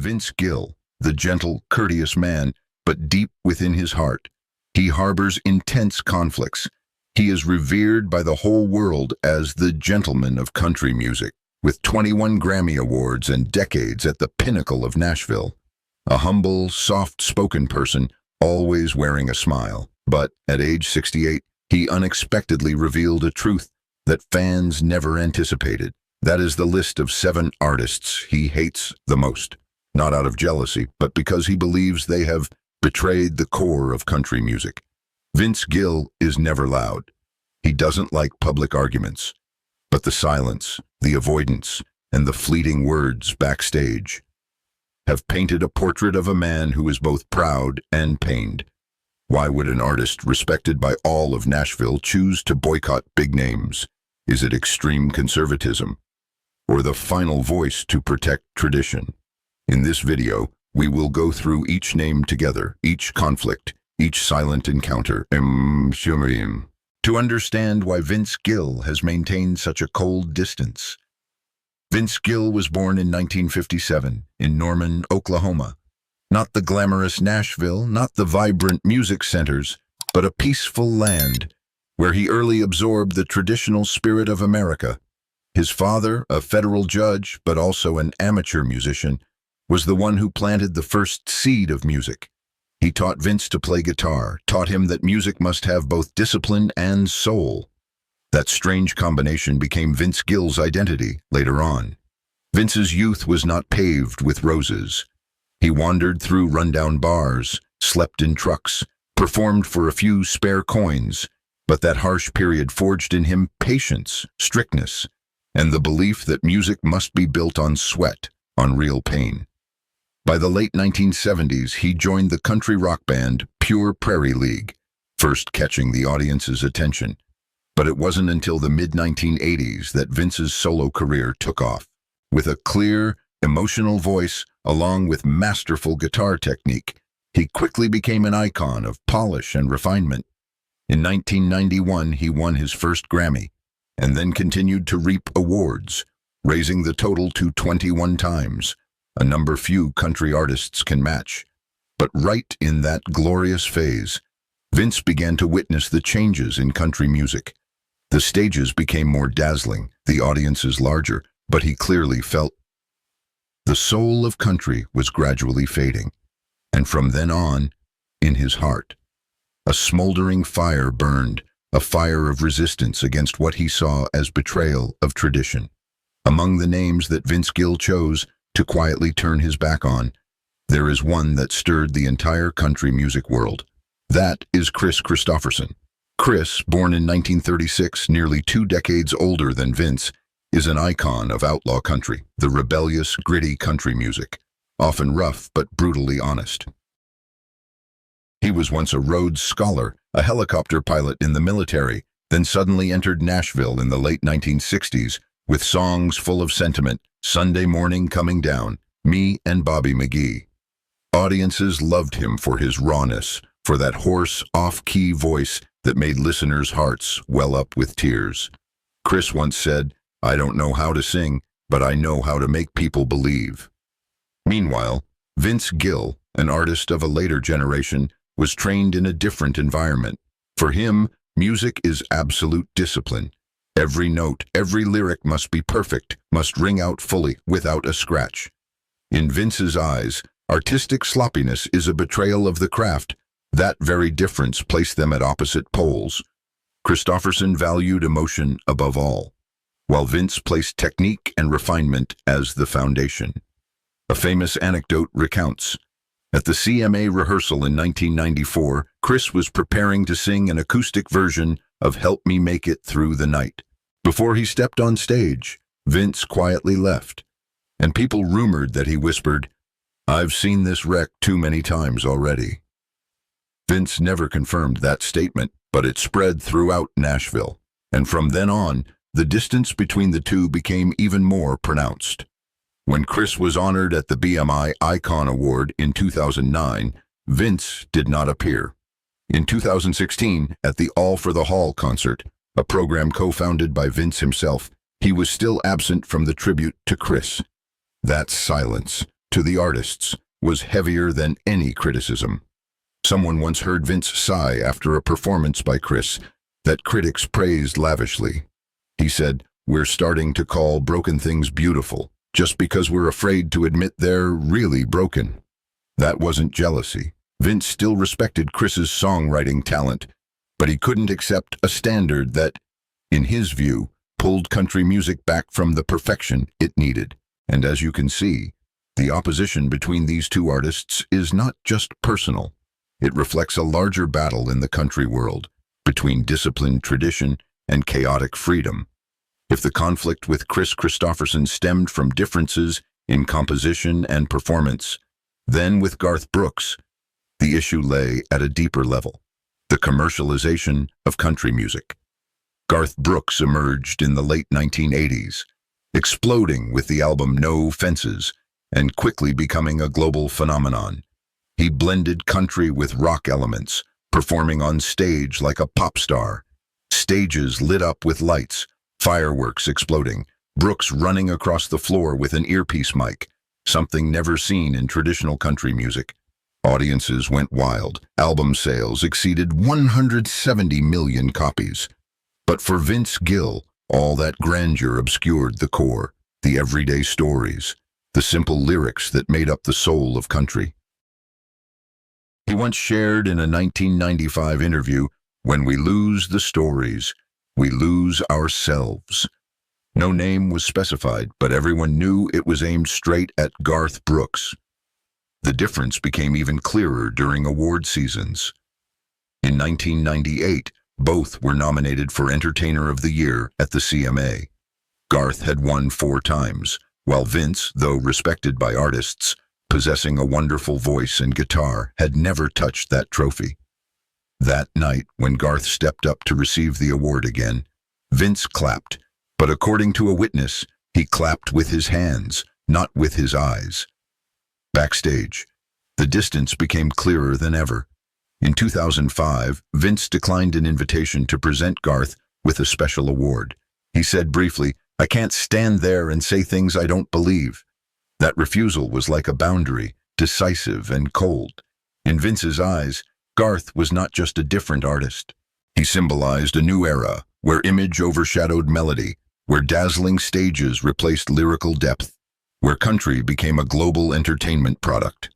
Vince Gill, the gentle, courteous man, but deep within his heart, he harbors intense conflicts. He is revered by the whole world as the gentleman of country music, with 21 Grammy Awards and decades at the pinnacle of Nashville. A humble, soft-spoken person, always wearing a smile. But at age 68, he unexpectedly revealed a truth that fans never anticipated. That is the list of 7 artists he hates the most. Not out of jealousy, but because he believes they have betrayed the core of country music. Vince Gill is never loud. He doesn't like public arguments. But the silence, the avoidance, and the fleeting words backstage have painted a portrait of a man who is both proud and pained. Why would an artist respected by all of Nashville choose to boycott big names? Is it extreme conservatism, or the final voice to protect tradition? In this video, we will go through each name together, each conflict, each silent encounter, to understand why Vince Gill has maintained such a cold distance. Vince Gill was born in 1957 in Norman, Oklahoma. Not the glamorous Nashville, not the vibrant music centers, but a peaceful land where he early absorbed the traditional spirit of America. His father, a federal judge, but also an amateur musician, was the one who planted the first seed of music. He taught Vince to play guitar, taught him that music must have both discipline and soul. That strange combination became Vince Gill's identity later on. Vince's youth was not paved with roses. He wandered through rundown bars, slept in trucks, performed for a few spare coins, but that harsh period forged in him patience, strictness, and the belief that music must be built on sweat, on real pain. By the late 1970s, he joined the country rock band Pure Prairie League, first catching the audience's attention. But it wasn't until the mid-1980s that Vince's solo career took off. With a clear, emotional voice, along with masterful guitar technique, he quickly became an icon of polish and refinement. In 1991, he won his first Grammy, and then continued to reap awards, raising the total to 21 times, a number few country artists can match. But right in that glorious phase, Vince began to witness the changes in country music. The stages became more dazzling, the audiences larger, but he clearly felt the soul of country was gradually fading. And from then on, in his heart, a smoldering fire burned, a fire of resistance against what he saw as betrayal of tradition. Among the names that Vince Gill chose to quietly turn his back on, there is one that stirred the entire country music world. That is Chris Kristofferson. Chris, born in 1936, nearly 2 decades older than Vince, is an icon of outlaw country, the rebellious, gritty country music, often rough but brutally honest. He was once a Rhodes Scholar, a helicopter pilot in the military, then suddenly entered Nashville in the late 1960s with songs full of sentiment, Sunday Morning Coming Down, Me and Bobby McGee. Audiences loved him for his rawness, for that hoarse, off-key voice that made listeners' hearts well up with tears. Chris once said, "I don't know how to sing, but I know how to make people believe." Meanwhile, Vince Gill, an artist of a later generation, was trained in a different environment. For him, music is absolute discipline. Every note, every lyric must be perfect, must ring out fully, without a scratch. In Vince's eyes, artistic sloppiness is a betrayal of the craft. That very difference placed them at opposite poles. Kristofferson valued emotion above all, while Vince placed technique and refinement as the foundation. A famous anecdote recounts, at the CMA rehearsal in 1994, Chris was preparing to sing an acoustic version of Help Me Make It Through the Night. Before he stepped on stage, Vince quietly left, and people rumored that he whispered, "I've seen this wreck too many times already." Vince never confirmed that statement, but it spread throughout Nashville, and from then on, the distance between the two became even more pronounced. When Chris was honored at the BMI Icon Award in 2009, Vince did not appear. In 2016, at the All for the Hall concert, a program co-founded by Vince himself, he was still absent from the tribute to Chris. That silence, to the artists was heavier than any criticism. Someone once heard Vince sigh after a performance by Chris that critics praised lavishly. He said, "We're starting to call broken things beautiful, just because we're afraid to admit they're really broken." That wasn't jealousy. Vince still respected Chris's songwriting talent, but he couldn't accept a standard that, in his view, pulled country music back from the perfection it needed. And as you can see, the opposition between these two artists is not just personal. It reflects a larger battle in the country world, between disciplined tradition and chaotic freedom. If the conflict with Chris Kristofferson stemmed from differences in composition and performance, then with Garth Brooks, the issue lay at a deeper level: the commercialization of country music. Garth Brooks emerged in the late 1980s, exploding with the album No Fences and quickly becoming a global phenomenon. He blended country with rock elements, performing on stage like a pop star. Stages lit up with lights, fireworks exploding, Brooks running across the floor with an earpiece mic, something never seen in traditional country music. Audiences went wild. Album sales exceeded 170 million copies. But for Vince Gill, all that grandeur obscured the core, the everyday stories, the simple lyrics that made up the soul of country. He once shared in a 1995 interview, "When we lose the stories, we lose ourselves." No name was specified, but everyone knew it was aimed straight at Garth Brooks. The difference became even clearer during award seasons. In 1998, both were nominated for Entertainer of the Year at the CMA. Garth had won 4 times, while Vince, though respected by artists, possessing a wonderful voice and guitar, had never touched that trophy. That night, when Garth stepped up to receive the award again, Vince clapped, but according to a witness, he clapped with his hands, not with his eyes. Backstage, the distance became clearer than ever. In 2005, Vince declined an invitation to present Garth with a special award. He said briefly, "I can't stand there and say things I don't believe." That refusal was like a boundary, decisive and cold. In Vince's eyes, Garth was not just a different artist. He symbolized a new era, where image overshadowed melody, where dazzling stages replaced lyrical depth, where country became a global entertainment product.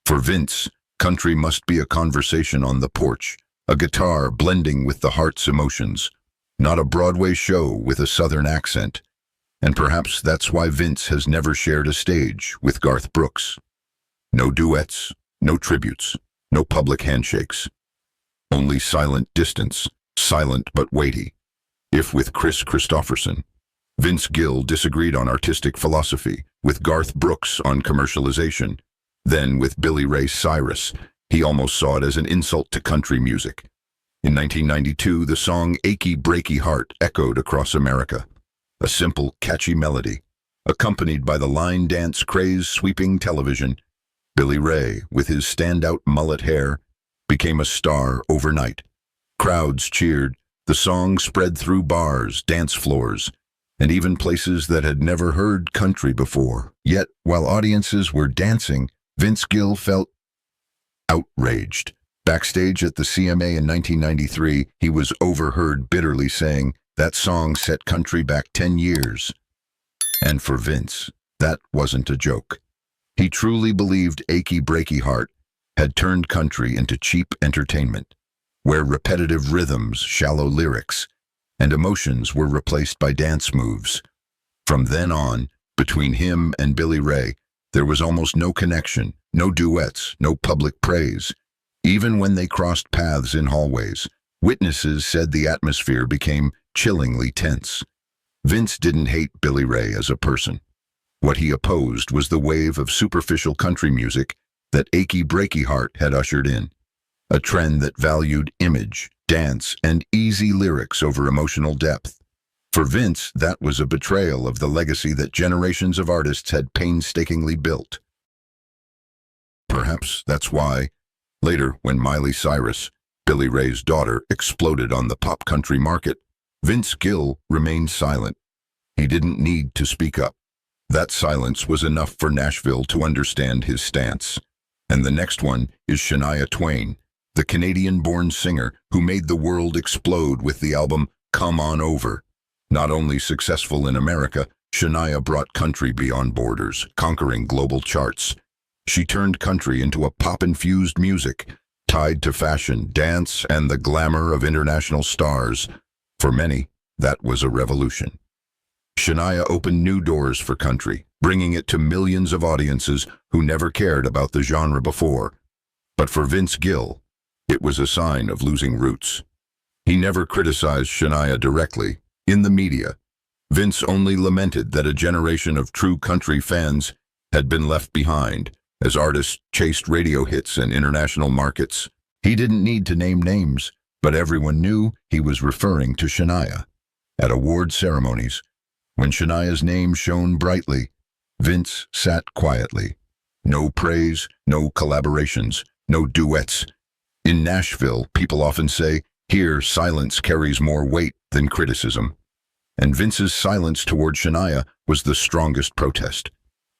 For Vince, country must be a conversation on the porch, a guitar blending with the heart's emotions, not a Broadway show with a Southern accent. And perhaps that's why Vince has never shared a stage with Garth Brooks. No duets, no tributes, no public handshakes. Only silent distance, silent but weighty. If with Chris Kristofferson, Vince Gill disagreed on artistic philosophy, with Garth Brooks on commercialization, then with Ray Cyrus, he almost saw it as an insult to country music. In 1992, the song Achy Breaky Heart echoed across America. A simple, catchy melody, accompanied by the line dance craze sweeping television. Billy Ray, with his standout mullet hair, became a star overnight. Crowds cheered. The song spread through bars, dance floors, and even places that had never heard country before. Yet, while audiences were dancing, Vince Gill felt outraged. Backstage at the CMA in 1993, he was overheard bitterly saying, "That song set country back 10 years. And for Vince, that wasn't a joke. He truly believed Achy Breaky Heart had turned country into cheap entertainment, where repetitive rhythms, shallow lyrics, and emotions were replaced by dance moves. From then on, between him and Billy Ray, there was almost no connection, no duets, no public praise. Even when they crossed paths in hallways, witnesses said the atmosphere became chillingly tense. Vince didn't hate Billy Ray as a person. What he opposed was the wave of superficial country music that Achy Breaky Heart had ushered in, a trend that valued image, dance, and easy lyrics over emotional depth. For Vince, that was a betrayal of the legacy that generations of artists had painstakingly built. Perhaps that's why, later, when Miley Cyrus, Billy Ray's daughter, exploded on the pop country market, Vince Gill remained silent. He didn't need to speak up. That silence was enough for Nashville to understand his stance. And the next one is Shania Twain, the Canadian-born singer who made the world explode with the album Come On Over. Not only successful in America, Shania brought country beyond borders, conquering global charts. She turned country into a pop-infused music, tied to fashion, dance, and the glamour of international stars. For many, that was a revolution. Shania opened new doors for country, bringing it to millions of audiences who never cared about the genre before. But for Vince Gill, it was a sign of losing roots. He never criticized Shania directly. In the media, Vince only lamented that a generation of true country fans had been left behind as artists chased radio hits and international markets. He didn't need to name names, but everyone knew he was referring to Shania. At award ceremonies, when Shania's name shone brightly, Vince sat quietly. No praise, no collaborations, no duets. In Nashville, people often say, here silence carries more weight than criticism. And Vince's silence toward Shania was the strongest protest.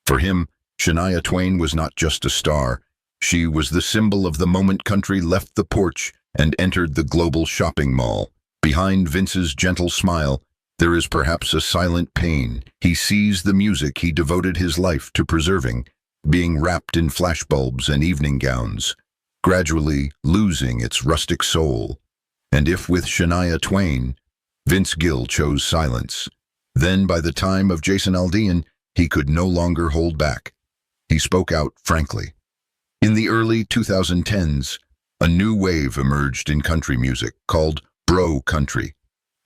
For him, Shania Twain was not just a star. She was the symbol of the moment country left the porch and entered the global shopping mall. Behind Vince's gentle smile, there is perhaps a silent pain. He sees the music he devoted his life to preserving, being wrapped in flashbulbs and evening gowns, gradually losing its rustic soul. And if with Shania Twain, Vince Gill chose silence, then by the time of Jason Aldean, he could no longer hold back. He spoke out frankly. In the early 2010s, a new wave emerged in country music called bro country.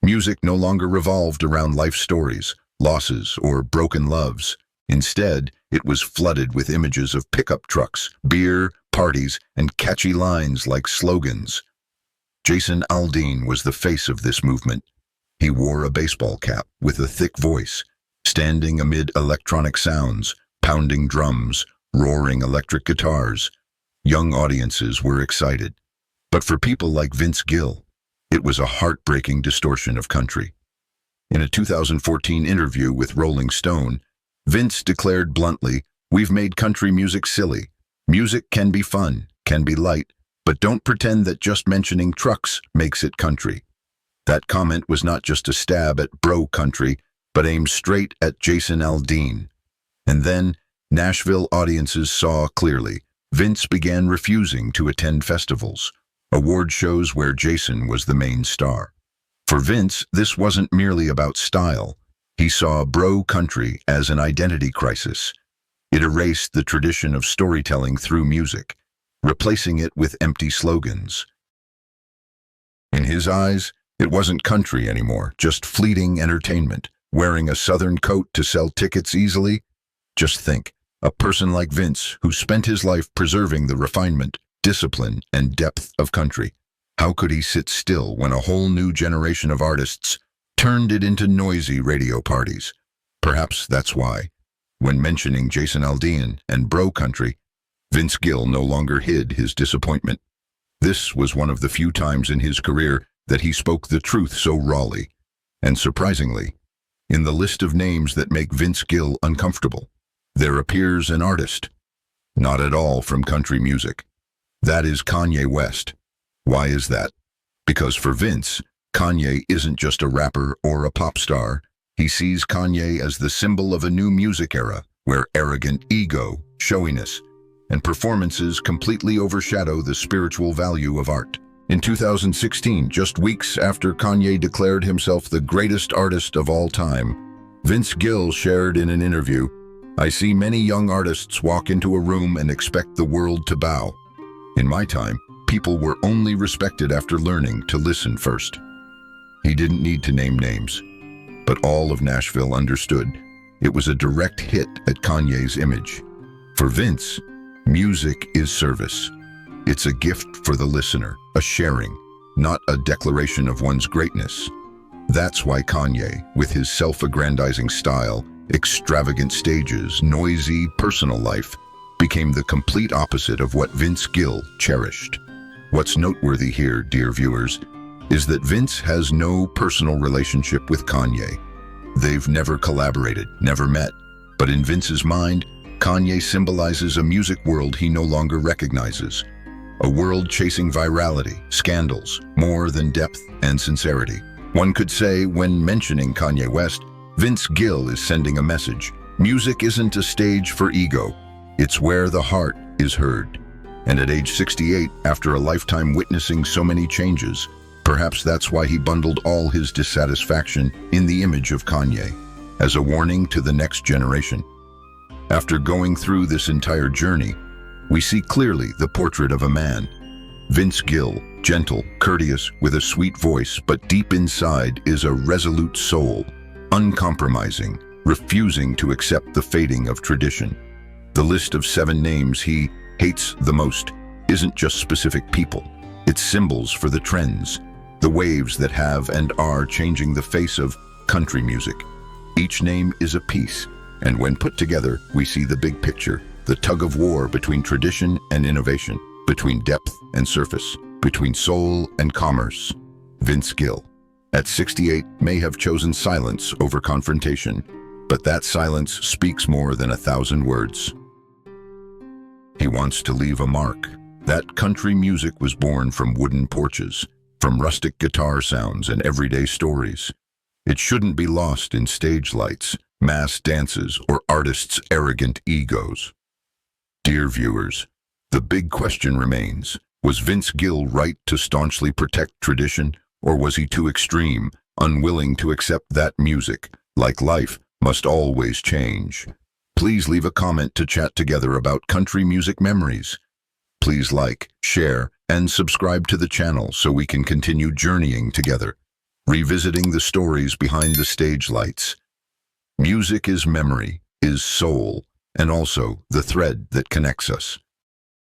Music no longer revolved around life stories, losses, or broken loves. Instead, it was flooded with images of pickup trucks, beer, parties, and catchy lines like slogans. Jason Aldean was the face of this movement. He wore a baseball cap with a thick voice, standing amid electronic sounds, pounding drums, roaring electric guitars. Young audiences were excited. But for people like Vince Gill, it was a heartbreaking distortion of country. In a 2014 interview with Rolling Stone, Vince declared bluntly, "We've made country music silly. Music can be fun, can be light, but don't pretend that just mentioning trucks makes it country." That comment was not just a stab at bro country, but aimed straight at Jason Aldean. And then, Nashville audiences saw clearly. Vince began refusing to attend festivals, award shows where Jason was the main star. For Vince, this wasn't merely about style. He saw bro country as an identity crisis. It erased the tradition of storytelling through music, replacing it with empty slogans. In his eyes, it wasn't country anymore, just fleeting entertainment, wearing a southern coat to sell tickets easily. Just think, a person like Vince, who spent his life preserving the refinement, discipline, and depth of country. How could he sit still when a whole new generation of artists turned it into noisy radio parties? Perhaps that's why, when mentioning Jason Aldean and bro country, Vince Gill no longer hid his disappointment. This was one of the few times in his career that he spoke the truth so rawly. And surprisingly, in the list of names that make Vince Gill uncomfortable, there appears an artist, not at all from country music. That is Kanye West. Why is that? Because for Vince, Kanye isn't just a rapper or a pop star. He sees Kanye as the symbol of a new music era, where arrogant ego, showiness, and performances completely overshadow the spiritual value of art. In 2016, just weeks after Kanye declared himself the greatest artist of all time, Vince Gill shared in an interview, "I see many young artists walk into a room and expect the world to bow. In my time, people were only respected after learning to listen first." He didn't need to name names, but all of Nashville understood it was a direct hit at Kanye's image. For Vince, music is service. It's a gift for the listener, a sharing, not a declaration of one's greatness. That's why Kanye, with his self-aggrandizing style, extravagant stages, noisy personal life, became the complete opposite of what Vince Gill cherished. What's noteworthy here, dear viewers, is that Vince has no personal relationship with Kanye. They've never collaborated, never met, But in Vince's mind, Kanye symbolizes a music world he no longer recognizes. A world chasing virality, scandals, more than depth and sincerity. One could say, when mentioning Kanye West, Vince Gill is sending a message. Music isn't a stage for ego. It's where the heart is heard. And at age 68, after a lifetime witnessing so many changes, perhaps that's why he bundled all his dissatisfaction in the image of Kanye, as a warning to the next generation. After going through this entire journey, we see clearly the portrait of a man. Vince Gill, gentle, courteous, with a sweet voice, but deep inside is a resolute soul, uncompromising, refusing to accept the fading of tradition. The list of 7 names he hates the most isn't just specific people. It's symbols for the trends, the waves that have and are changing the face of country music. Each name is a piece, and when put together, we see the big picture, the tug-of-war between tradition and innovation, between depth and surface, between soul and commerce. Vince Gill, at 68, may have chosen silence over confrontation, but that silence speaks more than 1,000 words. He wants to leave a mark. That country music was born from wooden porches, from rustic guitar sounds and everyday stories. It shouldn't be lost in stage lights, mass dances, or artists' arrogant egos. Dear viewers, the big question remains, was Vince Gill right to staunchly protect tradition, or was he too extreme, unwilling to accept that music, like life, must always change? Please leave a comment to chat together about country music memories. Please like, share, and subscribe to the channel so we can continue journeying together, revisiting the stories behind the stage lights. Music is memory, is soul, and also the thread that connects us.